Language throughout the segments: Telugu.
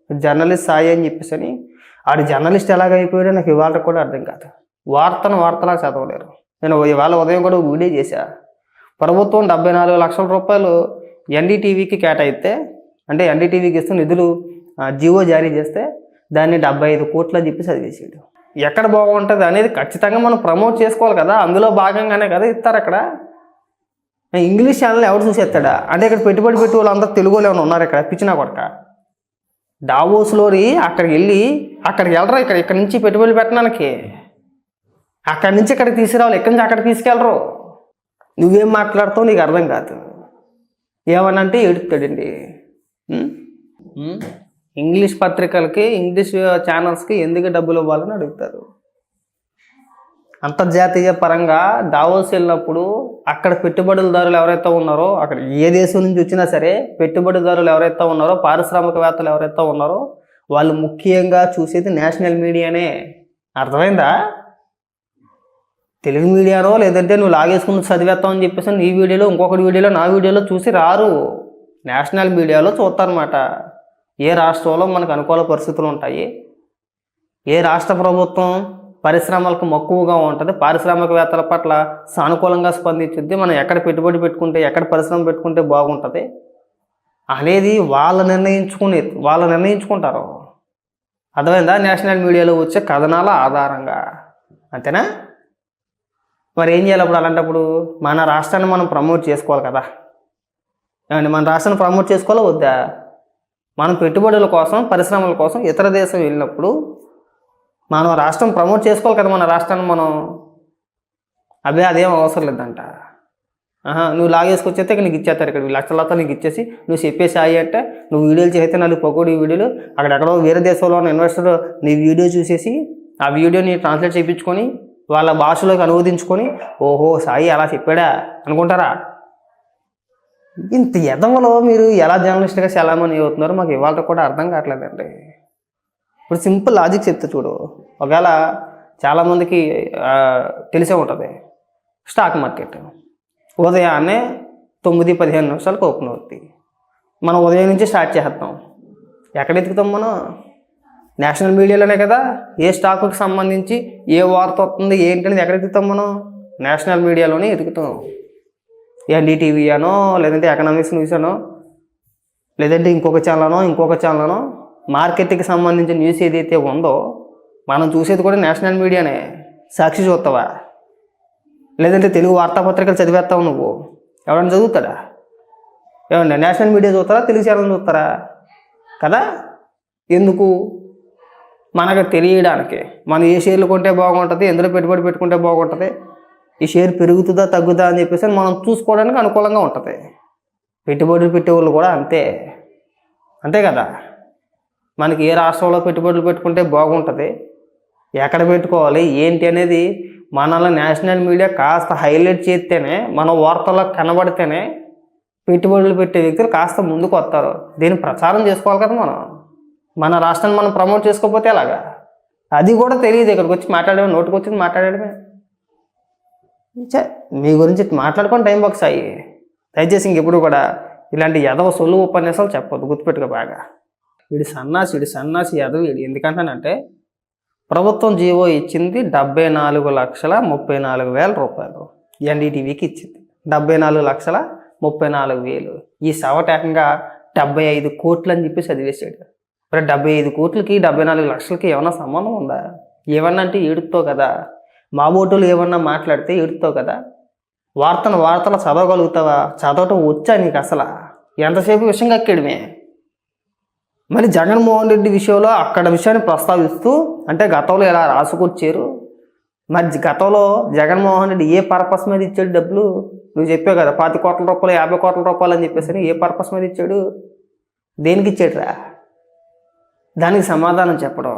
జర్నలిస్ట్ సాయి అని చెప్పేసి అని. ఆడు జర్నలిస్ట్ ఎలాగైపోయాడో నాకు ఇవాళ కూడా అర్థం కాదు. వార్తలా చదవలేరు. నేను ఇవాళ ఉదయం కూడా వీడియో చేశా. ప్రభుత్వం 74 లక్షల రూపాయలు ఎన్డీటీవీకి కేటాయిస్తే, అంటే ఎన్డీటీవీకి ఇస్తూ నిధులు జీవో జారీ చేస్తే దాన్ని 75 కోట్లు అని చెప్పి చదివేసాడు. ఎక్కడ బాగుంటుంది అనేది ఖచ్చితంగా మనం ప్రమోట్ చేసుకోవాలి కదా. అందులో భాగంగానే కదా ఇస్తారు. అక్కడ ఇంగ్లీష్ ఛానల్ ఎవరు చూసేస్తాడా? అంటే ఇక్కడ పెట్టుబడి పెట్టి వాళ్ళందరూ తెలుగులో ఏమైనా ఉన్నారు ఇక్కడ? పిచ్చినా కొడక. డావోస్లోని అక్కడికి వెళ్ళరా? ఇక్కడ నుంచి పెట్టుబడులు పెట్టడానికి అక్కడి నుంచి ఇక్కడికి తీసుకురావాలి, ఎక్కడి నుంచి అక్కడికి తీసుకెళ్ళరు. నువ్వేం మాట్లాడుతావు నీకు అర్థం కాదు. ఏమనంటే ఏడుస్తాడండి. ఇంగ్లీష్ పత్రికలకి, ఇంగ్లీష్ ఛానల్స్కి ఎందుకు డబ్బులు ఇవ్వాలని అడుగుతారు. అంతర్జాతీయ పరంగా దావోస్ వెళ్ళినప్పుడు అక్కడ పెట్టుబడిదారులు ఎవరైతే ఉన్నారో, అక్కడ ఏ దేశం నుంచి వచ్చినా సరే పెట్టుబడిదారులు ఎవరైతే ఉన్నారో, పారిశ్రామికవేత్తలు ఎవరైతే ఉన్నారో వాళ్ళు ముఖ్యంగా చూసేది నేషనల్ మీడియానే. అర్థమైందా? తెలుగు మీడియాలో లేదంటే నువ్వు లాగేసుకుని చదివేస్తావు అని చెప్పేసి నీ వీడియోలో, ఇంకొకటి వీడియోలో, నా వీడియోలో చూసి రారు. నేషనల్ మీడియాలో చూస్తారన్నమాట. ఏ రాష్ట్రంలో మనకు అనుకూల పరిస్థితులు ఉంటాయి, ఏ రాష్ట్ర ప్రభుత్వం పరిశ్రమలకు మక్కువగా ఉంటుంది, పారిశ్రామికవేత్తల పట్ల సానుకూలంగా స్పందించుద్ది, మనం ఎక్కడ పెట్టుబడి పెట్టుకుంటే, ఎక్కడ పరిశ్రమ పెట్టుకుంటే బాగుంటుంది అనేది వాళ్ళు నిర్ణయించుకుంటారు. అర్థమైందా? నేషనల్ మీడియాలో వచ్చే కథనాల ఆధారంగా. అంతేనా? మరి ఏం చేయాలి అప్పుడు? అలాంటప్పుడు మన రాష్ట్రాన్ని మనం ప్రమోట్ చేసుకోవాలి కదా. ఏమండి, మన రాష్ట్రాన్ని ప్రమోట్ చేసుకోవాలా వద్దా? మనం పెట్టుబడుల కోసం, పరిశ్రమల కోసం ఇతర దేశం వెళ్ళినప్పుడు మనం రాష్ట్రం ప్రమోట్ చేసుకోవాలి కదా. మన రాష్ట్రాన్ని మనం అదేం అవసరం లేదంట. నువ్వు లాగేసుకొచ్చేస్తే ఇక్కడ నీకు ఇచ్చేస్తారు. ఇక్కడ లక్షలతో నీకు ఇచ్చేసి నువ్వు చెప్పేసి అంటే నువ్వు వీడియోలు చేస్తే 4 పకోడీ వీడియోలు అక్కడెక్కడో వేరే దేశంలో ఉన్న ఇన్వెస్టర్ నీ వీడియో చూసేసి ఆ వీడియోని ట్రాన్స్లేట్ చేయించుకొని వాళ్ళ భాషలోకి అనువదించుకొని ఓహో సాయి అలా చెప్పాడా అనుకుంటారా? ఇంత ఎదవలో మీరు ఎలా జర్నలిస్ట్గా చలామణి అవుతున్నారో మాకు ఇవాళ కూడా అర్థం కావట్లేదండి. ఇప్పుడు సింపుల్ లాజిక్ చెప్తే చూడు. ఒకవేళ చాలామందికి తెలిసే ఉంటుంది, స్టాక్ మార్కెట్ ఉదయాన్నే 9:15 ఓపెన్ అవుతుంది. మనం ఉదయం నుంచి స్టార్ట్ చేస్తాం. ఎక్కడ ఎత్తుకుతాం మనం? నేషనల్ మీడియాలోనే కదా. ఏ స్టాకుకి సంబంధించి ఏ వార్త వస్తుంది ఏంటి అనేది ఎక్కడ ఎత్తుకుతాం మనం? నేషనల్ మీడియాలోనే ఎదుగుతాం. ఎన్డీటీవీ అనో, లేదంటే ఎకనామిక్స్ న్యూస్ అనో, లేదంటే ఇంకొక ఛానల్ మార్కెట్కి సంబంధించిన న్యూస్ ఏదైతే ఉందో మనం చూసేది కూడా నేషనల్ మీడియానే. సాక్షి చూస్తావా? లేదంటే తెలుగు వార్తాపత్రికలు చదివేస్తావు నువ్వు? ఎవరైనా చదువుతాడా? ఏమన్నా నేషనల్ మీడియా చూస్తారా, తెలుగు ఛానల్ చూస్తారా? కదా. ఎందుకు? మనకు తెలియడానికి. మనం ఏ షేర్లు కొంటే బాగుంటుంది, ఎందులో పెట్టుబడి పెట్టుకుంటే బాగుంటుంది, ఈ షేర్ పెరుగుతుందా తగ్గుదా అని చెప్పేసి మనం చూసుకోవడానికి అనుకూలంగా ఉంటుంది. పెట్టుబడులు పెట్టేవాళ్ళు కూడా అంతే కదా. మనకి ఏ రాష్ట్రంలో పెట్టుబడులు పెట్టుకుంటే బాగుంటుంది, ఎక్కడ పెట్టుకోవాలి ఏంటి అనేది మనల్ని నేషనల్ మీడియా కాస్త హైలైట్ చేస్తేనే, మన వార్తల్లో కనబడితేనే పెట్టుబడులు పెట్టే వ్యక్తులు కాస్త ముందుకు వస్తారు. దీన్ని ప్రచారం చేసుకోవాలి కదా. మన రాష్ట్రాన్ని మనం ప్రమోట్ చేసుకోకపోతే ఎలాగా? అది కూడా తెలియదు. ఇక్కడికి వచ్చి మాట్లాడమే, నోటికి వచ్చింది మాట్లాడమే. మీ గురించి మాట్లాడుకొని టైం బాక్స్ అయ్యి. దయచేసి ఇంకెప్పుడు కూడా ఇలాంటి ఎదవ సొల్లు ఉపన్యాసాలు చెప్పొద్దు, గుర్తుపెట్టుకో బాగా. వీడి సన్నాసి ఎదవ వీడి. ఎందుకంటానంటే ప్రభుత్వం జీవో ఇచ్చింది 74,34,000 రూపాయలు ఎన్డీటీవీకి ఇచ్చింది. 74,34,000. ఈ సవటేకంగా 75 కోట్లు అని చెప్పి చదివేశాడు. మరి 75 కోట్లకి 74 లక్షలకి ఏమన్నా సంబంధం ఉందా? ఏమన్నా అంటే ఏడుతావు కదా. మా ఓటులు ఏమన్నా మాట్లాడితే ఏడుతావు కదా. వార్తలు చదవగలుగుతావా? చదవటం వచ్చా నీకు అసలు? ఎంతసేపు విషయం కక్కేయడమే. మరి జగన్మోహన్ రెడ్డి విషయంలో అక్కడ విషయాన్ని ప్రస్తావిస్తూ, అంటే గతంలో ఎలా రాసుకొచ్చారు, మరి గతంలో జగన్మోహన్ రెడ్డి ఏ పర్పస్ మీద ఇచ్చాడు డబ్బులు? నువ్వు చెప్పావు కదా 25 కోట్ల రూపాయలు 50 కోట్ల రూపాయలు అని చెప్పేసి. ఏ పర్పస్ మీద ఇచ్చాడు? దేనికి ఇచ్చాడురా? దానికి సమాధానం చెప్పడం.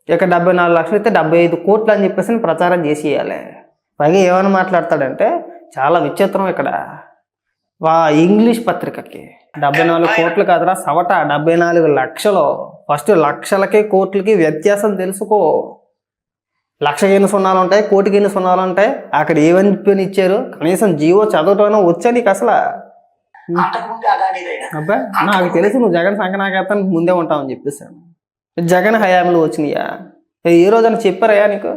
ఇక 74 లక్షలు అయితే 75 కోట్లు అని చెప్పేసి ప్రచారం చేసేయాలి. పైగా ఏమైనా మాట్లాడతాడంటే చాలా విచిత్రం. ఇక్కడ ఇంగ్లీష్ పత్రికకి 74 కోట్లు కాదురా సవట, 74 లక్షలు. ఫస్ట్ లక్షలకి కోట్లకి వ్యత్యాసం తెలుసుకో. లక్షకి ఎన్ని సున్నాలు ఉంటాయి, కోటికి ఎన్ని సున్నాలు ఉంటాయి, అక్కడ ఏమని ఇచ్చారు? కనీసం జీవో చదవటం వచ్చా నీకు అసలు? అంతకుముందు అదానిదైనా. అబ్బా నాకు తెలుసు నువ్వు జగన్ సంకనాకేతానికి ముందే ఉంటావని చెప్పేసాను. జగన్ హయాంలో వచ్చినాయా? ఏ రోజైనా చెప్పారయ్యా నీకు?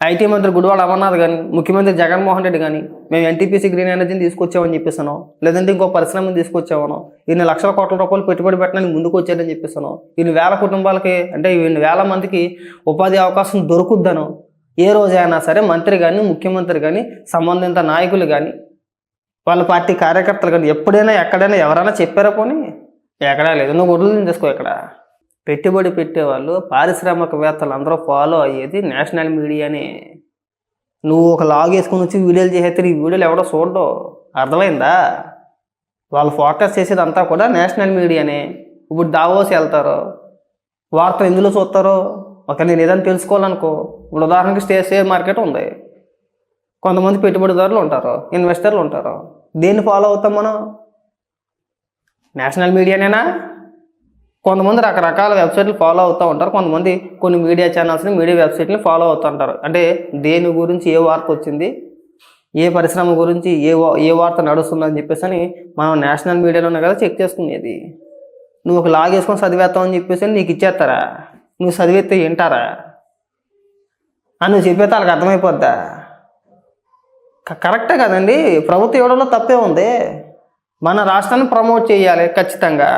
ఐటీ మంత్రి గుడివాడ అమర్నాథ్ కానీ, ముఖ్యమంత్రి జగన్మోహన్ రెడ్డి కానీ మేము ఎన్టీపీసీ గ్రీన్ ఎనర్జీని తీసుకొచ్చామని చెప్పేసాను, లేదంటే ఇంకో పరిశ్రమను తీసుకొచ్చామను, ఇన్ని లక్షల కోట్ల రూపాయలు పెట్టుబడి పెట్టడానికి ముందుకు వచ్చారని చెప్పేసాను, ఇన్ని వేల కుటుంబాలకి అంటే ఇన్ని వేల మందికి ఉపాధి అవకాశం దొరుకుద్దను ఏ రోజైనా సరే మంత్రి కానీ ముఖ్యమంత్రి కానీ సంబంధిత నాయకులు కానీ వాళ్ళ పార్టీ కార్యకర్తలు కానీ ఎప్పుడైనా ఎక్కడైనా ఎవరైనా చెప్పారా? పోనీ ఎక్కడా లేదు. నువ్వు గుడ్లు తీసుకో. ఇక్కడ పెట్టుబడి పెట్టేవాళ్ళు పారిశ్రామికవేత్తలు అందరూ ఫాలో అయ్యేది నేషనల్ మీడియానే. నువ్వు ఒక లాగ్ వేసుకుని వచ్చి వీడియోలు చేసేస్తే ఈ వీడియోలు ఎవడో చూడడం అర్థమైందా? వాళ్ళు ఫోకస్ చేసేది అంతా కూడా నేషనల్ మీడియానే. ఇప్పుడు దావోస్ వెళ్తారు, వార్తలు ఎందులో చూస్తారో ఒక నేను ఏదైనా తెలుసుకోవాలనుకో, ఇప్పుడు ఉదాహరణకి షేర్ మార్కెట్ ఉంది, కొంతమంది పెట్టుబడిదారులు ఉంటారు, ఇన్వెస్టర్లు ఉంటారు. దేన్ని ఫాలో అవుతాం మనం? నేషనల్ మీడియానేనా? కొంతమంది రకరకాల వెబ్సైట్లు ఫాలో అవుతూ ఉంటారు, కొంతమంది కొన్ని మీడియా ఛానల్స్ని మీడియా వెబ్సైట్ని ఫాలో అవుతూ ఉంటారు. అంటే దేని గురించి ఏ వార్త వచ్చింది, ఏ పరిశ్రమ గురించి ఏ వార్త నడుస్తుందని చెప్పేసి అని మనం నేషనల్ మీడియాలోనే కదా చెక్ చేసుకునేది. నువ్వు ఒక లాగ్ వేసుకొని చదివేస్తావని చెప్పేసి నీకు ఇచ్చేస్తారా? నువ్వు చదివేస్తే వింటారా? అని నువ్వు చెప్పేస్తే వాళ్ళకి అర్థమైపోద్దా? కరెక్టే కదండి. ప్రభుత్వం ఇవ్వడంలో తప్పే ఉంది. మన రాష్ట్రాన్ని ప్రమోట్ చేయాలి ఖచ్చితంగా,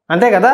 అంతే కదా.